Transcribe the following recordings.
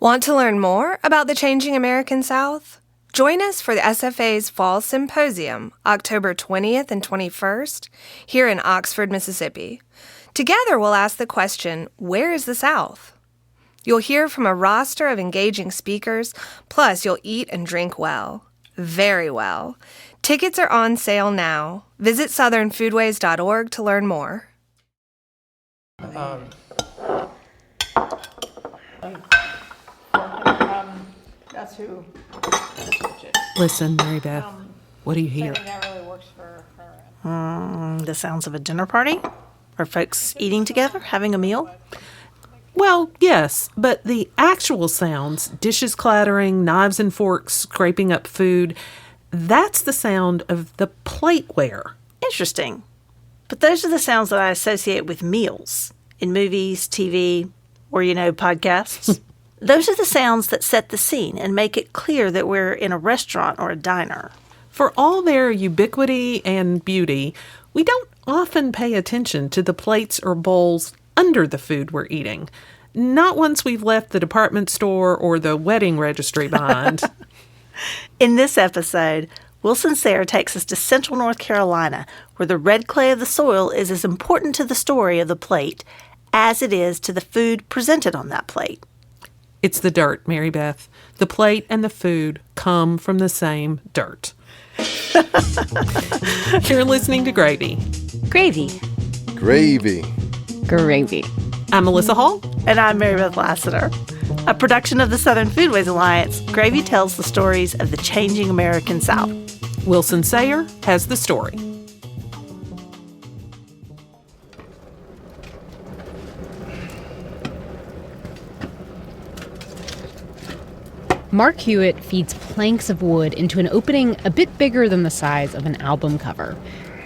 Want to learn more about the changing American South? Join us for the SFA's Fall Symposium, October 20th and 21st, here in Oxford, Mississippi. Together, we'll ask the question, where is the South? You'll hear from a roster of engaging speakers, plus you'll eat and drink well. Very well. Tickets are on sale now. Visit southernfoodways.org to learn more. That's who. Listen, Mary Beth, what do you hear? That really works for her. The sounds of a dinner party? Are folks eating together, having a meal? Well, yes, but the actual sounds, dishes clattering, knives and forks scraping up food, that's the sound of the plateware. Interesting. But those are the sounds that I associate with meals in movies, TV, or, podcasts. Those are the sounds that set the scene and make it clear that we're in a restaurant or a diner. For all their ubiquity and beauty, we don't often pay attention to the plates or bowls under the food we're eating. Not once we've left the department store or the wedding registry behind. In this episode, Wilson Sayre takes us to central North Carolina, where the red clay of the soil is as important to the story of the plate as it is to the food presented on that plate. It's the dirt, Mary Beth. The plate and the food come from the same dirt. You're listening to Gravy. Gravy. Gravy. Gravy. I'm Melissa Hall. And I'm Mary Beth Lassiter. A production of the Southern Foodways Alliance, Gravy tells the stories of the changing American South. Wilson Sayre has the story. Mark Hewitt feeds planks of wood into an opening a bit bigger than the size of an album cover.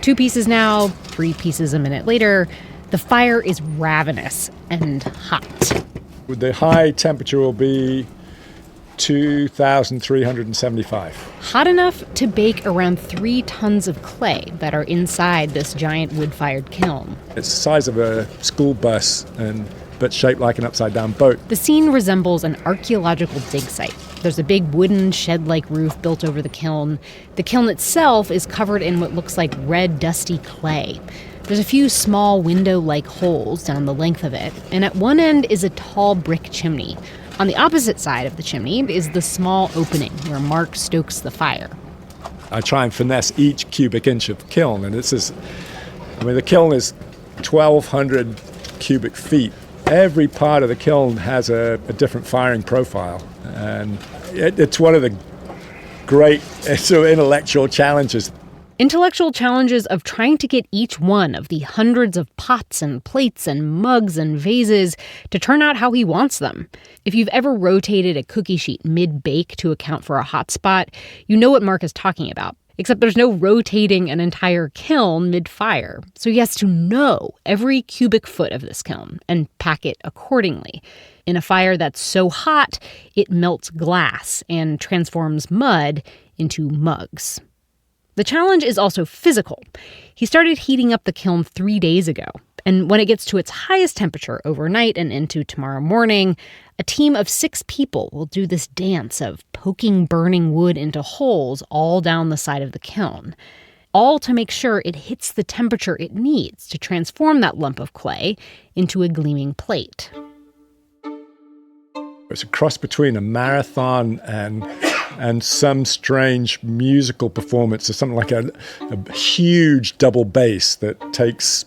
2 pieces now, 3 pieces a minute later. The fire is ravenous and hot. The high temperature will be 2,375. Hot enough to bake around 3 tons of clay that are inside this giant wood-fired kiln. It's the size of a school bus, but shaped like an upside-down boat. The scene resembles an archaeological dig site. There's a big wooden shed-like roof built over the kiln. The kiln itself is covered in what looks like red, dusty clay. There's a few small window-like holes down the length of it, and at one end is a tall brick chimney. On the opposite side of the chimney is the small opening where Mark stokes the fire. I try and finesse each cubic inch of kiln, and the kiln is 1,200 cubic feet. Every part of the kiln has a different firing profile, and it's one of the great sort of intellectual challenges. Intellectual challenges of trying to get each one of the hundreds of pots and plates and mugs and vases to turn out how he wants them. If you've ever rotated a cookie sheet mid-bake to account for a hot spot, you know what Mark is talking about. Except there's no rotating an entire kiln mid-fire. So he has to know every cubic foot of this kiln and pack it accordingly. In a fire that's so hot, it melts glass and transforms mud into mugs. The challenge is also physical. He started heating up the kiln 3 days ago, and when it gets to its highest temperature overnight and into tomorrow morning, a team of 6 people will do this dance of poking burning wood into holes all down the side of the kiln, all to make sure it hits the temperature it needs to transform that lump of clay into a gleaming plate. It's a cross between a marathon and some strange musical performance, or something like a huge double bass that takes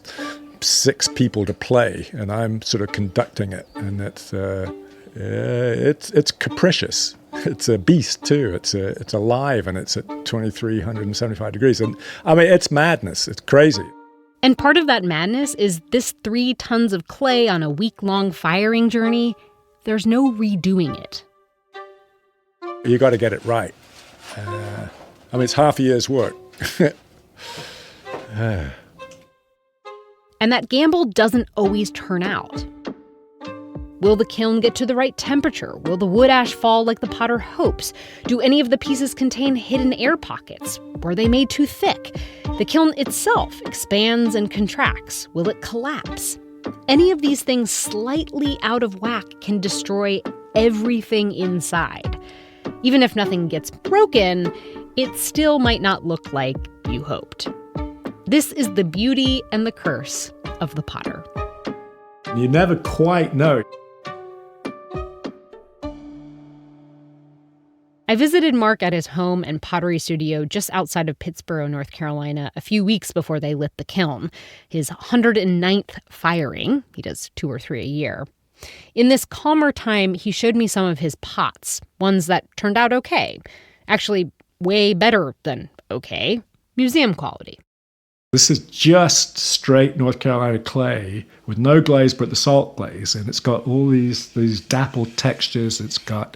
6 people to play, and I'm sort of conducting it, and it's capricious. It's a beast too. It's alive, and it's at 2,375 degrees, and it's madness. It's crazy. And part of that madness is this 3 tons of clay on a week-long firing journey. There's no redoing it. You got to get it right. It's half a year's work. And that gamble doesn't always turn out. Will the kiln get to the right temperature? Will the wood ash fall like the potter hopes? Do any of the pieces contain hidden air pockets? Were they made too thick? The kiln itself expands and contracts. Will it collapse? Any of these things slightly out of whack can destroy everything inside. Even if nothing gets broken, it still might not look like you hoped. This is the beauty and the curse of the potter. You never quite know. I visited Mark at his home and pottery studio just outside of Pittsboro, North Carolina, a few weeks before they lit the kiln, his 109th firing. He does 2 or 3 a year. In this calmer time, he showed me some of his pots, ones that turned out okay. Actually, way better than okay. Museum quality. This is just straight North Carolina clay with no glaze but the salt glaze. And it's got all these dappled textures. It's got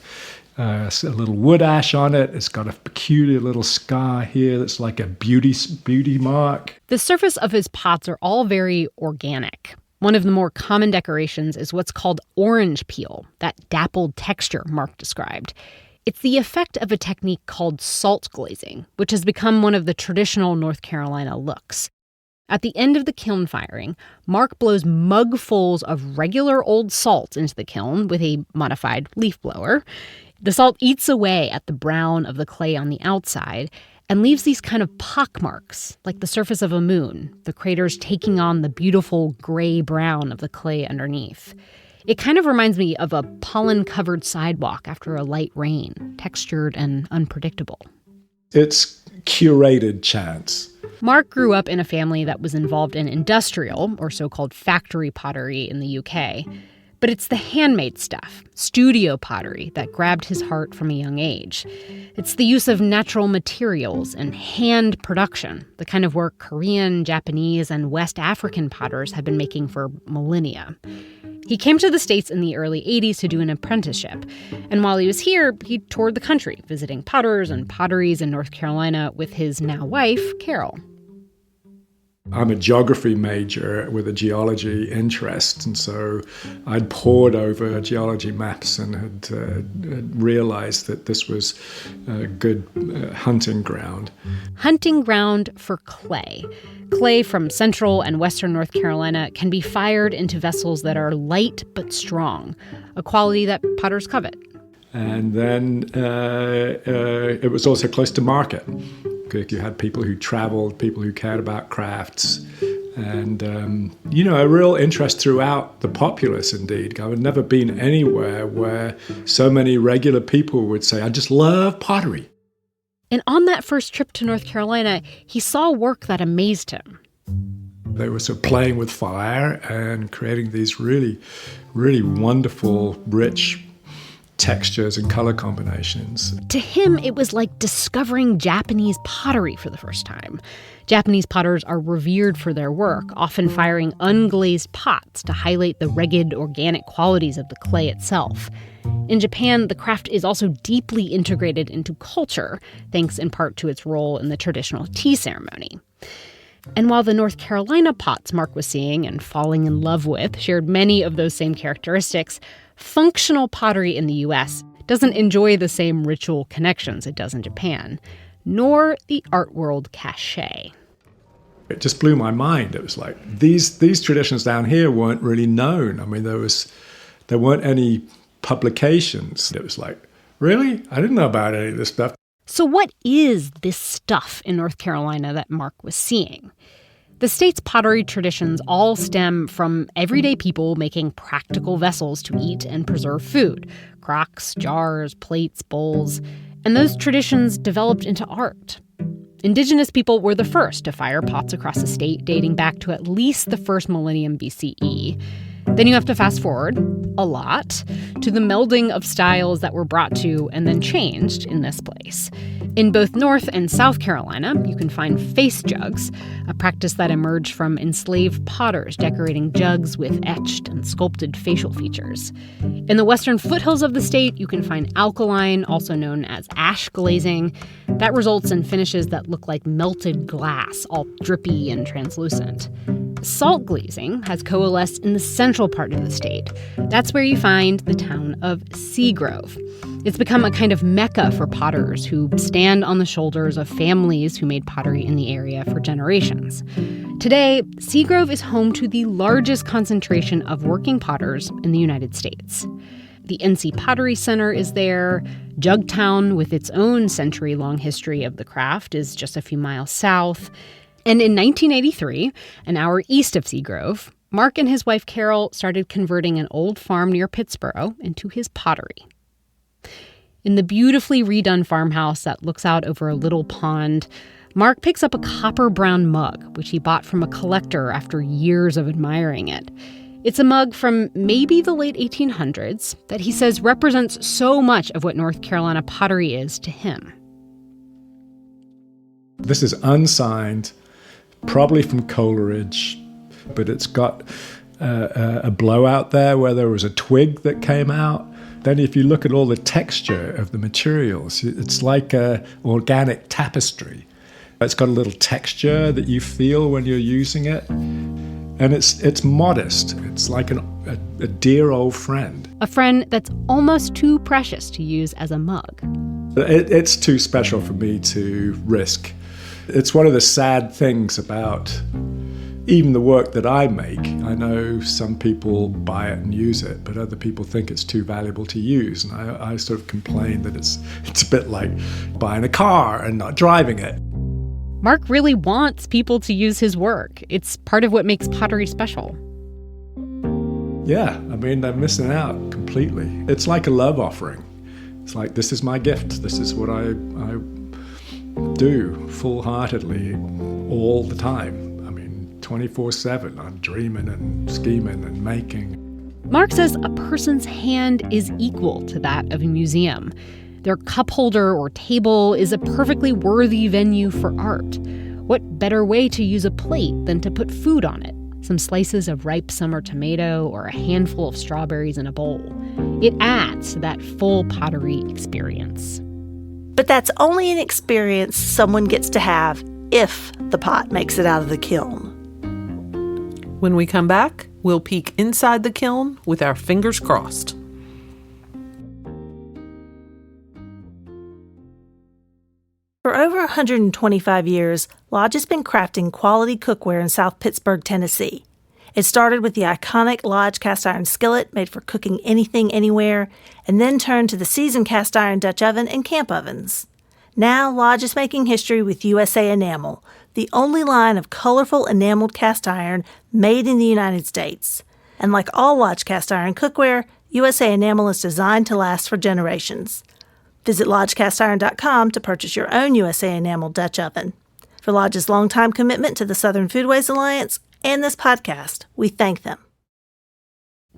a little wood ash on it. It's got a peculiar little scar here that's like a beauty mark. The surface of his pots are all very organic. One of the more common decorations is what's called orange peel, that dappled texture Mark described. It's the effect of a technique called salt glazing, which has become one of the traditional North Carolina looks. At the end of the kiln firing, Mark blows mugfuls of regular old salt into the kiln with a modified leaf blower. The salt eats away at the brown of the clay on the outside and leaves these kind of pockmarks, like the surface of a moon, the craters taking on the beautiful gray-brown of the clay underneath. It kind of reminds me of a pollen-covered sidewalk after a light rain, textured and unpredictable. It's curated chance. Mark grew up in a family that was involved in industrial, or so-called factory pottery in the UK. But it's the handmade stuff, studio pottery, that grabbed his heart from a young age. It's the use of natural materials and hand production, the kind of work Korean, Japanese, and West African potters have been making for millennia. He came to the States in the early 80s to do an apprenticeship. And while he was here, he toured the country, visiting potters and potteries in North Carolina with his now wife, Carol. I'm a geography major with a geology interest, and so I'd pored over geology maps and had realized that this was a good hunting ground. Hunting ground for clay. Clay from central and western North Carolina can be fired into vessels that are light but strong, a quality that potters covet. And then it was also close to market. You had people who traveled, people who cared about crafts, and, a real interest throughout the populace, indeed. I had never been anywhere where so many regular people would say, I just love pottery. And on that first trip to North Carolina, he saw work that amazed him. They were sort of playing with fire and creating these really, really wonderful, rich textures and color combinations. To him, it was like discovering Japanese pottery for the first time. Japanese potters are revered for their work, often firing unglazed pots to highlight the rugged, organic qualities of the clay itself. In Japan, the craft is also deeply integrated into culture, thanks in part to its role in the traditional tea ceremony. And while the North Carolina pots Mark was seeing and falling in love with shared many of those same characteristics, functional pottery in the U.S. doesn't enjoy the same ritual connections it does in Japan, nor the art world cachet. It just blew my mind. It was like these traditions down here weren't really known. I mean, there weren't any publications. It was like, really? I didn't know about any of this stuff. So what is this stuff in North Carolina that Mark was seeing? The state's pottery traditions all stem from everyday people making practical vessels to eat and preserve food. Crocks, jars, plates, bowls. And those traditions developed into art. Indigenous people were the first to fire pots across the state, dating back to at least the first millennium BCE. Then you have to fast forward a lot to the melding of styles that were brought to and then changed in this place. In both North and South Carolina, you can find face jugs, a practice that emerged from enslaved potters decorating jugs with etched and sculpted facial features. In the western foothills of the state, you can find alkaline, also known as ash glazing. That results in finishes that look like melted glass, all drippy and translucent. Salt glazing has coalesced in the central part of the state. That's where you find the town of Seagrove. It's become a kind of mecca for potters who stand on the shoulders of families who made pottery in the area for generations. Today, Seagrove is home to the largest concentration of working potters in the United States. The NC Pottery Center is there. Jugtown, with its own century-long history of the craft, is just a few miles south. And in 1983, an hour east of Seagrove, Mark and his wife Carol started converting an old farm near Pittsboro into his pottery. In the beautifully redone farmhouse that looks out over a little pond, Mark picks up a copper-brown mug, which he bought from a collector after years of admiring it. It's a mug from maybe the late 1800s that he says represents so much of what North Carolina pottery is to him. This is unsigned, probably from Coleridge, but it's got a blowout there where there was a twig that came out. Then if you look at all the texture of the materials, it's like an organic tapestry. It's got a little texture that you feel when you're using it. And it's modest. It's like a dear old friend. A friend that's almost too precious to use as a mug. It's too special for me to risk. It's one of the sad things about even the work that I make. I know some people buy it and use it, but other people think it's too valuable to use. And I sort of complain that it's a bit like buying a car and not driving it. Mark really wants people to use his work. It's part of what makes pottery special. Yeah, I mean, they're missing out completely. It's like a love offering. It's like, this is my gift. This is what I do full-heartedly all the time. I mean, 24/7. I'm dreaming and scheming and making. Mark says a person's hand is equal to that of a museum. Their cup holder or table is a perfectly worthy venue for art. What better way to use a plate than to put food on it? Some slices of ripe summer tomato or a handful of strawberries in a bowl. It adds to that full pottery experience. But that's only an experience someone gets to have if the pot makes it out of the kiln. When we come back, we'll peek inside the kiln with our fingers crossed. For over 125 years, Lodge has been crafting quality cookware in South Pittsburgh, Tennessee. It started with the iconic Lodge cast iron skillet made for cooking anything, anywhere, and then turned to the seasoned cast iron Dutch oven and camp ovens. Now, Lodge is making history with USA Enamel, the only line of colorful enameled cast iron made in the United States. And like all Lodge cast iron cookware, USA Enamel is designed to last for generations. Visit LodgeCastIron.com to purchase your own USA Enamel Dutch oven. For Lodge's longtime commitment to the Southern Foodways Alliance and this podcast, we thank them.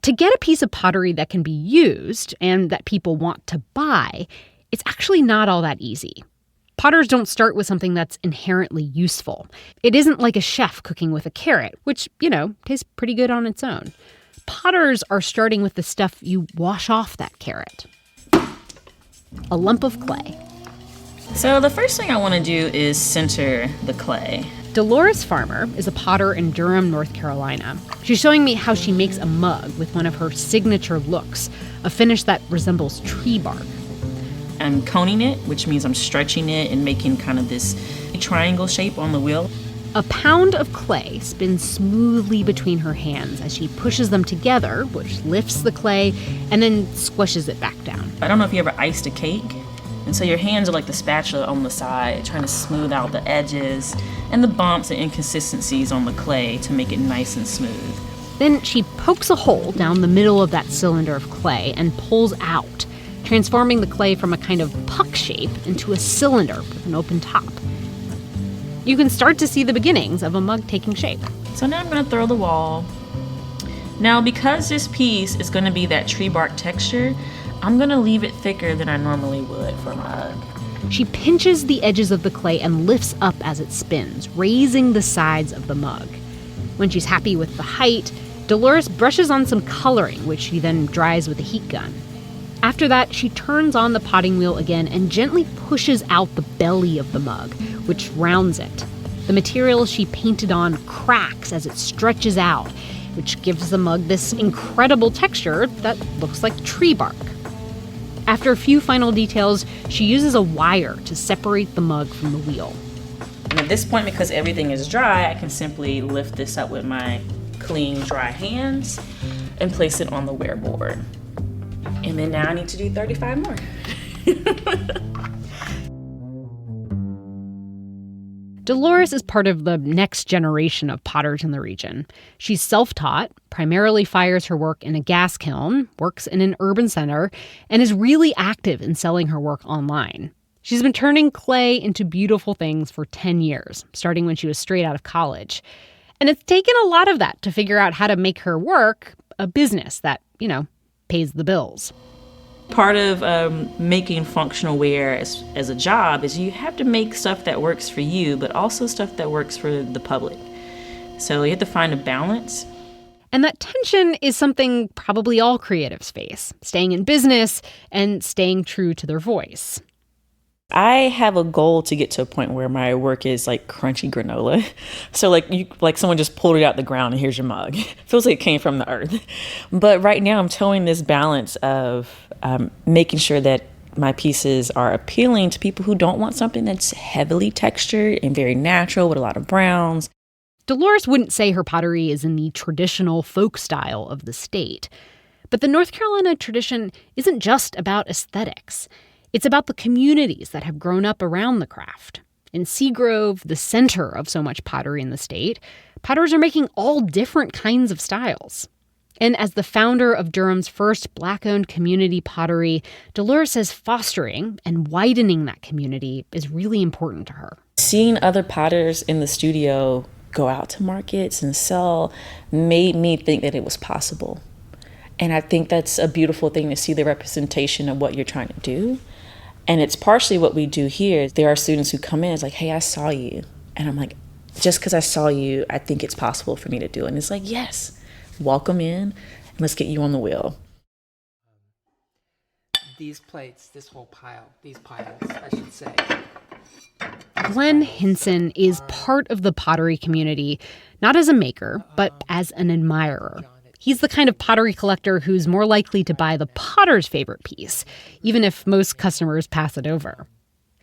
To get a piece of pottery that can be used and that people want to buy, it's actually not all that easy. Potters don't start with something that's inherently useful. It isn't like a chef cooking with a carrot, which, tastes pretty good on its own. Potters are starting with the stuff you wash off that carrot. A lump of clay. So the first thing I want to do is center the clay. Dolores Farmer is a potter in Durham, North Carolina. She's showing me how she makes a mug with one of her signature looks, a finish that resembles tree bark. I'm coning it, which means I'm stretching it and making kind of this triangle shape on the wheel. A pound of clay spins smoothly between her hands as she pushes them together, which lifts the clay and then squishes it back down. I don't know if you ever iced a cake, and so your hands are like the spatula on the side, trying to smooth out the edges and the bumps and inconsistencies on the clay to make it nice and smooth. Then she pokes a hole down the middle of that cylinder of clay and pulls out, transforming the clay from a kind of puck shape into a cylinder with an open top. You can start to see the beginnings of a mug taking shape. So now I'm going to throw the wall. Now, because this piece is going to be that tree bark texture, I'm going to leave it thicker than I normally would for a mug. She pinches the edges of the clay and lifts up as it spins, raising the sides of the mug. When she's happy with the height, Dolores brushes on some coloring, which she then dries with a heat gun. After that, she turns on the potting wheel again and gently pushes out the belly of the mug, which rounds it. The material she painted on cracks as it stretches out, which gives the mug this incredible texture that looks like tree bark. After a few final details, she uses a wire to separate the mug from the wheel. And at this point, because everything is dry, I can simply lift this up with my clean, dry hands and place it on the wear board. And And then now I need to do 35 more. Dolores is part of the next generation of potters in the region. She's self-taught, primarily fires her work in a gas kiln, works in an urban center, and is really active in selling her work online. She's been turning clay into beautiful things for 10 years, starting when she was straight out of college. And it's taken a lot of that to figure out how to make her work a business that, pays the bills. Part of making functional wear as a job is you have to make stuff that works for you, but also stuff that works for the public. So you have to find a balance. And that tension is something probably all creatives face, staying in business and staying true to their voice. I have a goal to get to a point where my work is like crunchy granola. So like someone just pulled it out the ground and here's your mug. It feels like it came from the earth. But right now I'm towing this balance of making sure that my pieces are appealing to people who don't want something that's heavily textured and very natural with a lot of browns. Dolores wouldn't say her pottery is in the traditional folk style of the state. But the North Carolina tradition isn't just about aesthetics. It's about the communities that have grown up around the craft. In Seagrove, the center of so much pottery in the state, potters are making all different kinds of styles. And as the founder of Durham's first Black-owned community pottery, Dolores says fostering and widening that community is really important to her. Seeing other potters in the studio go out to markets and sell made me think that it was possible. And I think that's a beautiful thing to see the representation of what you're trying to do. And it's partially what we do here. There are students who come in, it's like, hey, I saw you. And I'm like, just because I saw you, I think it's possible for me to do it. And it's like, yes, welcome in, and let's get you on the wheel. These plates, this whole pile, these piles, I should say. Glenn Hinson is part of the pottery community, not as a maker, but as an admirer. He's the kind of pottery collector who's more likely to buy the potter's favorite piece, even if most customers pass it over.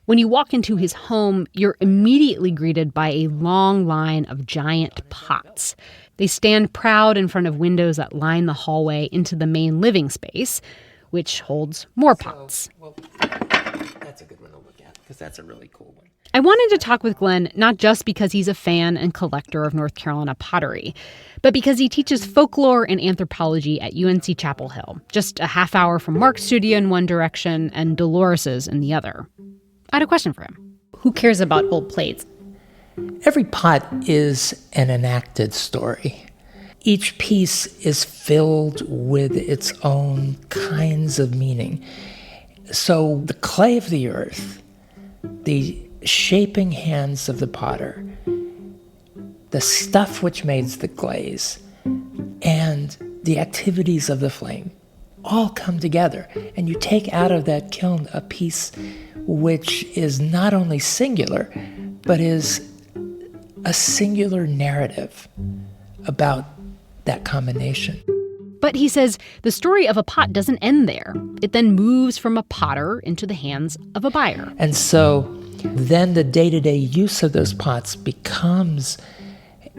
When you walk into his home, you're immediately greeted by a long line of giant pots. They stand proud in front of windows that line the hallway into the main living space, which holds more pots. That's a good one to look at, because that's a really cool one. I wanted to talk with Glenn not just because he's a fan and collector of North Carolina pottery, but because he teaches folklore and anthropology at UNC Chapel Hill, just a half hour from Mark's studio in one direction and Dolores's in the other. I had a question for him. Who cares about old plates? Every pot is an enacted story. Each piece is filled with its own kinds of meaning. So the clay of the earth, the shaping hands of the potter, the stuff which makes the glaze, and the activities of the flame all come together. And you take out of that kiln a piece which is not only singular, but is a singular narrative about that combination. But he says the story of a pot doesn't end there. It then moves from a potter into the hands of a buyer. And so then the day-to-day use of those pots becomes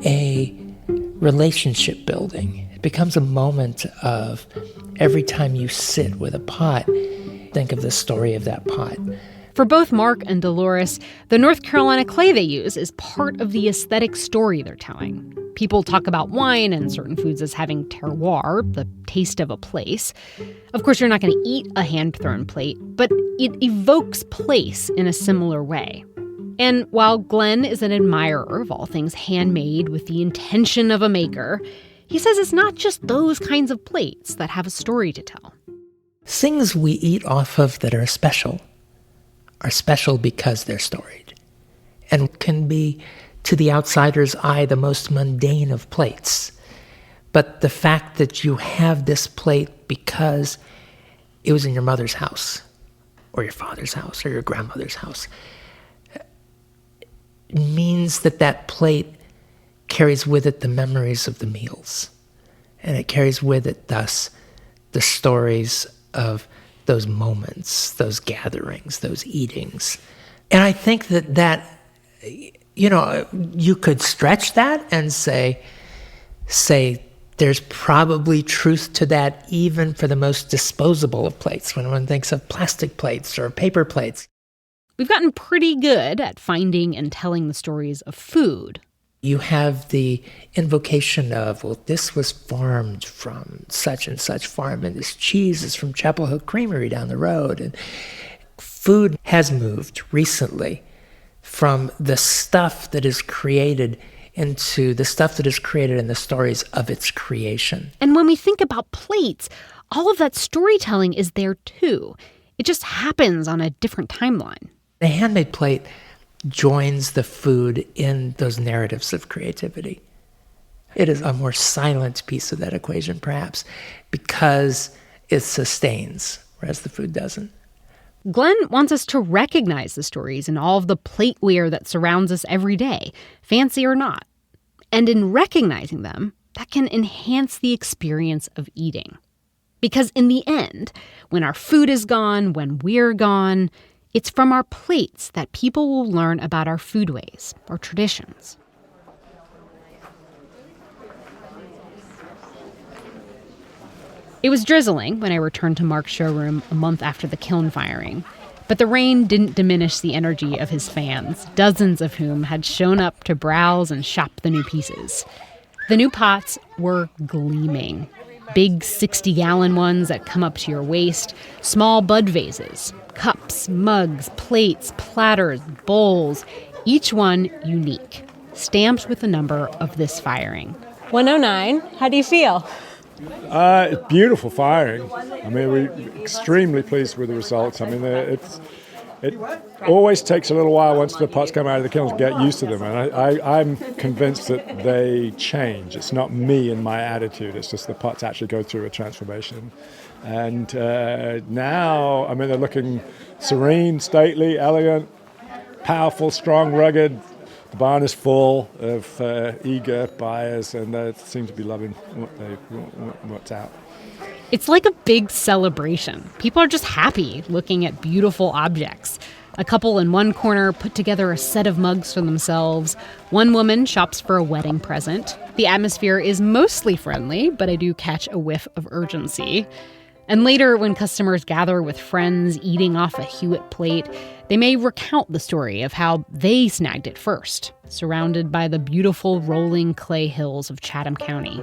a relationship building. It becomes a moment of every time you sit with a pot, think of the story of that pot. For both Mark and Dolores, the North Carolina clay they use is part of the aesthetic story they're telling. People talk about wine and certain foods as having terroir, the taste of a place. Of course, you're not going to eat a hand-thrown plate, but it evokes place in a similar way. And while Glenn is an admirer of all things handmade with the intention of a maker, he says it's not just those kinds of plates that have a story to tell. Things we eat off of that are special because they're storied, and can be, to the outsider's eye, the most mundane of plates. But the fact that you have this plate because it was in your mother's house, or your father's house, or your grandmother's house, means that that plate carries with it the memories of the meals. And it carries with it, thus, the stories of those moments, those gatherings, those eatings. And I think that you could stretch that and say There's probably truth to that even for the most disposable of plates, when one thinks of plastic plates or paper plates. We've gotten pretty good at finding and telling the stories of food. You have the invocation of, well, this was farmed from such and such farm, and this cheese is from Chapel Hill Creamery down the road. And food has moved recently from the stuff that is created into the stuff that is created in the stories of its creation. And when we think about plates, all of that storytelling is there too. It just happens on a different timeline. The handmade plate joins the food in those narratives of creativity. It is a more silent piece of that equation, perhaps, because it sustains, whereas the food doesn't. Glenn wants us to recognize the stories in all of the plateware that surrounds us every day, fancy or not. And in recognizing them, that can enhance the experience of eating. Because in the end, when our food is gone, when we're gone, it's from our plates that people will learn about our foodways or traditions. It was drizzling when I returned to Mark's showroom a month after the kiln firing. But the rain didn't diminish the energy of his fans, dozens of whom had shown up to browse and shop the new pieces. The new pots were gleaming. Big 60-gallon ones that come up to your waist, small bud vases, cups, mugs, plates, platters, bowls, each one unique, stamped with the number of this firing. 109. How do you feel? It's beautiful firing. I mean, we're extremely pleased with the results. I mean, it always takes a little while once the pots come out of the kilns to get used to them. And I'm convinced that they change. It's not me and my attitude. It's just the pots actually go through a transformation. And now, I mean, they're looking serene, stately, elegant, powerful, strong, rugged. The barn is full of eager buyers, and they seem to be loving what's out. It's like a big celebration. People are just happy looking at beautiful objects. A couple in one corner put together a set of mugs for themselves. One woman shops for a wedding present. The atmosphere is mostly friendly, but I do catch a whiff of urgency. And later, when customers gather with friends eating off a Hewitt plate, they may recount the story of how they snagged it first, surrounded by the beautiful rolling clay hills of Chatham County.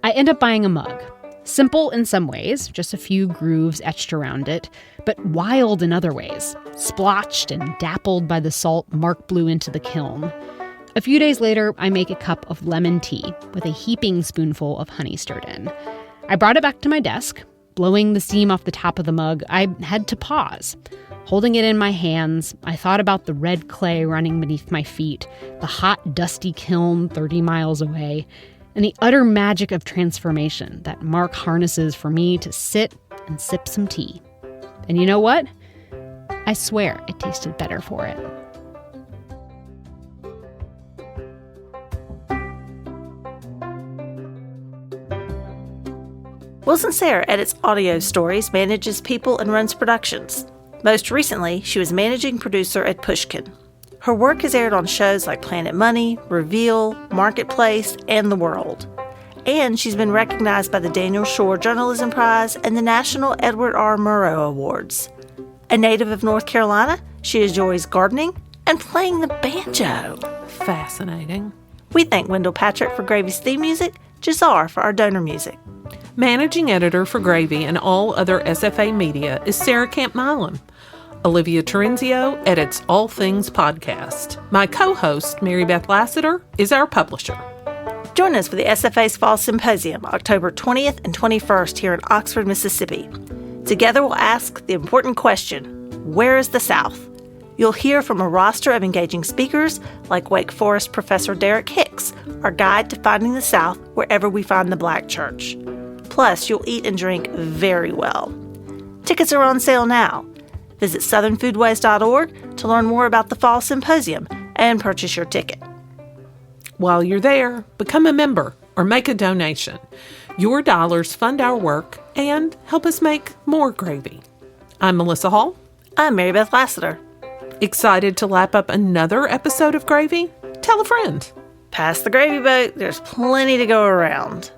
I end up buying a mug. Simple in some ways, just a few grooves etched around it, but wild in other ways, splotched and dappled by the salt Mark blew into the kiln. A few days later, I make a cup of lemon tea with a heaping spoonful of honey stirred in. I brought it back to my desk. Blowing the steam off the top of the mug, I had to pause. Holding it in my hands, I thought about the red clay running beneath my feet, the hot, dusty kiln 30 miles away, and the utter magic of transformation that Mark harnesses for me to sit and sip some tea. And you know what? I swear it tasted better for it. Wilson Sayre edits audio stories, manages people, and runs productions. Most recently, she was managing producer at Pushkin. Her work has aired on shows like Planet Money, Reveal, Marketplace, and The World. And she's been recognized by the Daniel Shore Journalism Prize and the National Edward R. Murrow Awards. A native of North Carolina, she enjoys gardening and playing the banjo. Fascinating. We thank Wendell Patrick for Gravy's theme music, Jazar for our donor music. Managing editor for Gravy and all other SFA media is Sarah Camp-Milam. Olivia Terenzio edits All Things Podcast. My co-host, Mary Beth Lassiter, is our publisher. Join us for the SFA's Fall Symposium, October 20th and 21st here in Oxford, Mississippi. Together we'll ask the important question, where is the South? You'll hear from a roster of engaging speakers like Wake Forest Professor Derek Hicks, our guide to finding the South wherever we find the Black church. Plus, you'll eat and drink very well. Tickets are on sale now. Visit southernfoodways.org to learn more about the Fall Symposium and purchase your ticket. While you're there, become a member or make a donation. Your dollars fund our work and help us make more gravy. I'm Melissa Hall. I'm Mary Beth Lassiter. Excited to lap up another episode of Gravy? Tell a friend. Pass the gravy boat, there's plenty to go around.